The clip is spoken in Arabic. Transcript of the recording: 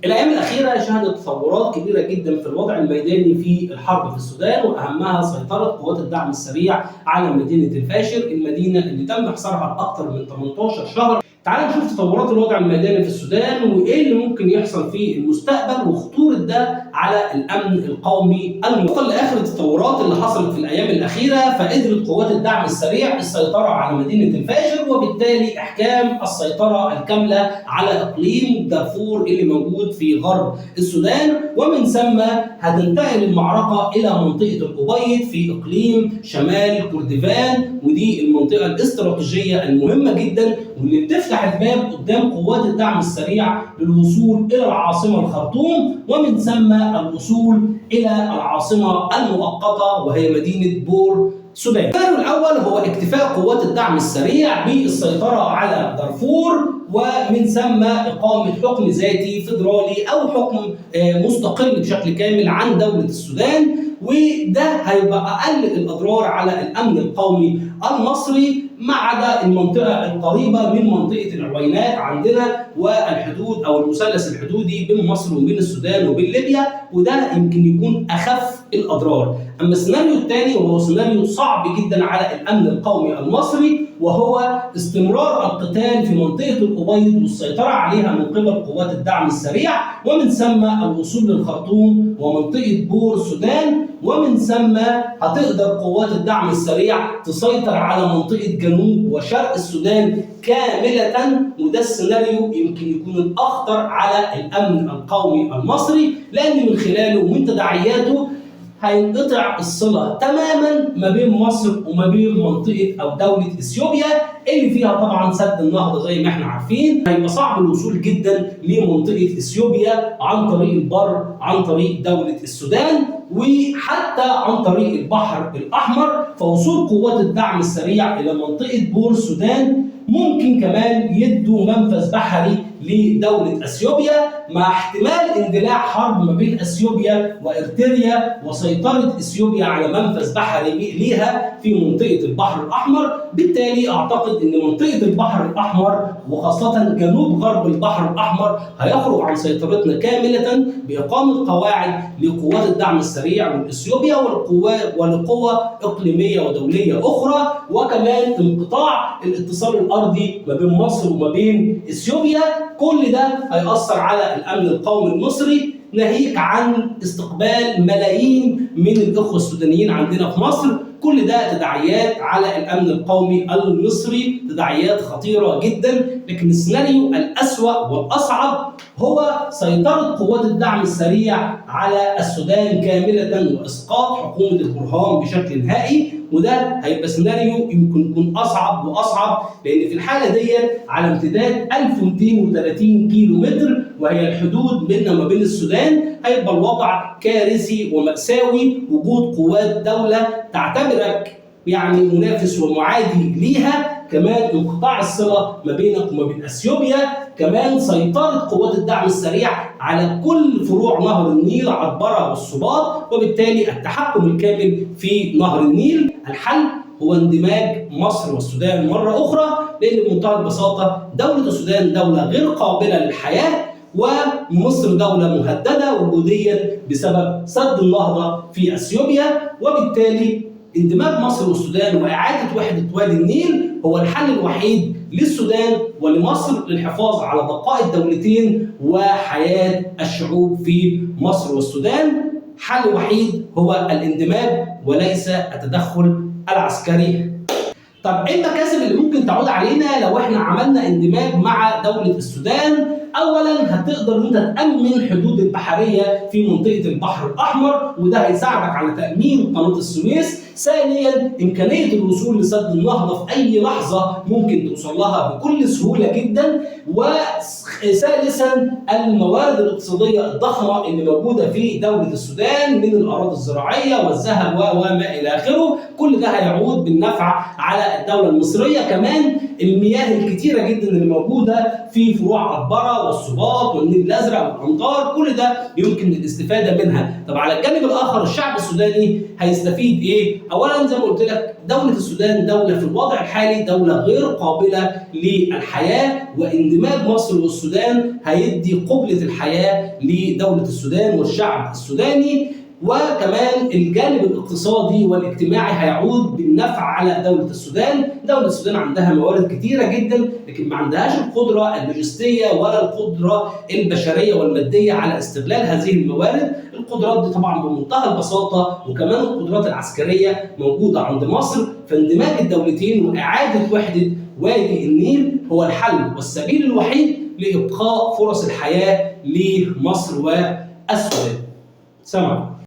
الأيام الأخيرة شهدت تطورات كبيرة جدا في الوضع الميداني في الحرب في السودان، وأهمها سيطرة قوات الدعم السريع على مدينة الفاشر، المدينة اللي تم حصارها لأكثر من 18 شهر. تعال نشوف تطورات الوضع الميداني في السودان وإيه اللي ممكن يحصل في المستقبل وخطورة ده على الأمن القومي المطلق. لآخر التطورات اللي حصلت في الأيام الأخيرة، فقدرت قوات الدعم السريع السيطرة على مدينة الفاشر، وبالتالي إحكام السيطرة الكاملة على إقليم دارفور اللي موجود في غرب السودان، ومن ثم هتنتقل المعركة إلى منطقة الأبيض في إقليم شمال كردفان، ودي المنطقة الاستراتيجية المهمة جدا واللي بتفتح الباب قدام قوات الدعم السريع للوصول إلى العاصمة الخرطوم، ومن ثم الوصول إلى العاصمة المؤقتة وهي مدينة بور سودان. السيناريو الأول هو اكتفاء قوات الدعم السريع بالسيطرة على دارفور، ومن ثم إقامة حكم ذاتي فيدرالي أو حكم مستقل بشكل كامل عن دولة السودان، وده هيبقى أقل الأضرار على الأمن القومي المصري، ما عدا المنطقة القريبة من منطقة العوينات عندنا والحدود أو المثلث الحدودي بين مصر وبين السودان وبين ليبيا، وده يمكن يكون أخف الأضرار. أما السيناريو الثاني وهو سيناريو صعب جدا على الأمن القومي المصري، وهو استمرار القتال في منطقة الأبيض والسيطرة عليها من قبل قوات الدعم السريع، ومن ثم الوصول للخرطوم ومنطقة بور سودان، ومن ثم هتقدر قوات الدعم السريع تسيطر على منطقة جنوب وشرق السودان كاملة، وده السيناريو يمكن يكون الأخطر على الأمن القومي المصري، لأن من خلاله ومن تداعياته هينقطع الصلة تماما ما بين مصر وما بين منطقة أو دولة إثيوبيا اللي فيها طبعا سد النهضة زي ما احنا عارفين. هيبقى صعب الوصول جدا لمنطقة إثيوبيا عن طريق البر، عن طريق دولة السودان، وحتى عن طريق البحر الأحمر. فوصول قوات الدعم السريع إلى منطقة بور سودان ممكن كمان يدوا منفذ بحري لدولة اثيوبيا، مع احتمال اندلاع حرب ما بين اثيوبيا وارتريا وسيطرة اثيوبيا على منفذ بحري ليها في منطقة البحر الأحمر. بالتالي أعتقد أن منطقة البحر الأحمر وخاصة جنوب غرب البحر الأحمر هيخرج عن سيطرتنا كاملة بإقامة قواعد لقوات الدعم السريع والإثيوبيا ولقوى إقليمية ودولية أخرى، وكمان انقطاع الاتصال الأرضي ما بين مصر وما بين إثيوبيا. كل ده هيأثر على الأمن القومي المصري، ناهيك عن استقبال ملايين من الإخوة السودانيين عندنا في مصر. كل ده تداعيات على الأمن القومي المصري، تداعيات خطيرة جدا. لكن السيناريو الأسوأ والأصعب هو سيطرة قوات الدعم السريع على السودان كاملة وإسقاط حكومة البرهان بشكل نهائي، وده هيبقى سيناريو يمكن يكون أصعب وأصعب، لأن في الحالة دي على امتداد 1230 كيلو متر وهي الحدود بيننا وما بين السودان، هيبقى الوضع كارثي ومأساوي. وجود قوات دولة تعتبرك يعني منافس ومعادي ليها، كمان انقطاع الصلة ما بينك وما بين اثيوبيا، كمان سيطرة قوات الدعم السريع على كل فروع نهر النيل عطبرة والصباط، وبالتالي التحكم الكامل في نهر النيل. الحل هو اندماج مصر والسودان مرة أخرى، لأن بمنتهى البساطة دولة السودان دولة غير قابلة للحياة، ومصر دولة مهددة وجوديا بسبب سد النهضة في اثيوبيا، وبالتالي اندماج مصر والسودان وإعادة وحدة وادي النيل هو الحل الوحيد للسودان ولمصر للحفاظ على بقاء الدولتين وحياة الشعوب في مصر والسودان. حل وحيد هو الاندماج وليس التدخل العسكري. طب ايه المكاسب اللي ممكن تعود علينا لو احنا عملنا اندماج مع دولة السودان؟ اولا هتقدر ان انت تامن حدود البحريه في منطقه البحر الاحمر، وده هيساعدك على تامين قناه السويس. ثانيا امكانيه الوصول لسد النهضه في اي لحظه ممكن توصل لها بكل سهوله جدا. وثالثا الموارد الاقتصاديه الضخمه اللي موجوده في دوله السودان من الاراضي الزراعيه والذهب وما الى اخره، كل ده هيعود بالنفع على الدوله المصريه. كمان المياه الكتيره جدا اللي موجوده في فروع عطبره والسباط والنيل الازرق والامطار، كل ده يمكن الاستفاده منها. طب على الجانب الاخر الشعب السوداني هيستفيد ايه؟ اولا زي ما قلت لك دوله السودان دوله في الوضع الحالي دوله غير قابله للحياه، واندماج مصر والسودان هيدي قبله الحياه لدوله السودان والشعب السوداني. وكمان الجانب الاقتصادي والاجتماعي هيعود بالنفع على دولة السودان. دولة السودان عندها موارد كتيرة جدا، لكن ما عندهاش القدرة اللوجستية ولا القدرة البشرية والمادية على استغلال هذه الموارد. القدرات دي طبعا بمنتهى البساطة، وكمان القدرات العسكرية موجودة عند مصر. فاندماج الدولتين وإعادة وحدة وادي النيل هو الحل والسبيل الوحيد لإبقاء فرص الحياة لمصر والسودان. سلام.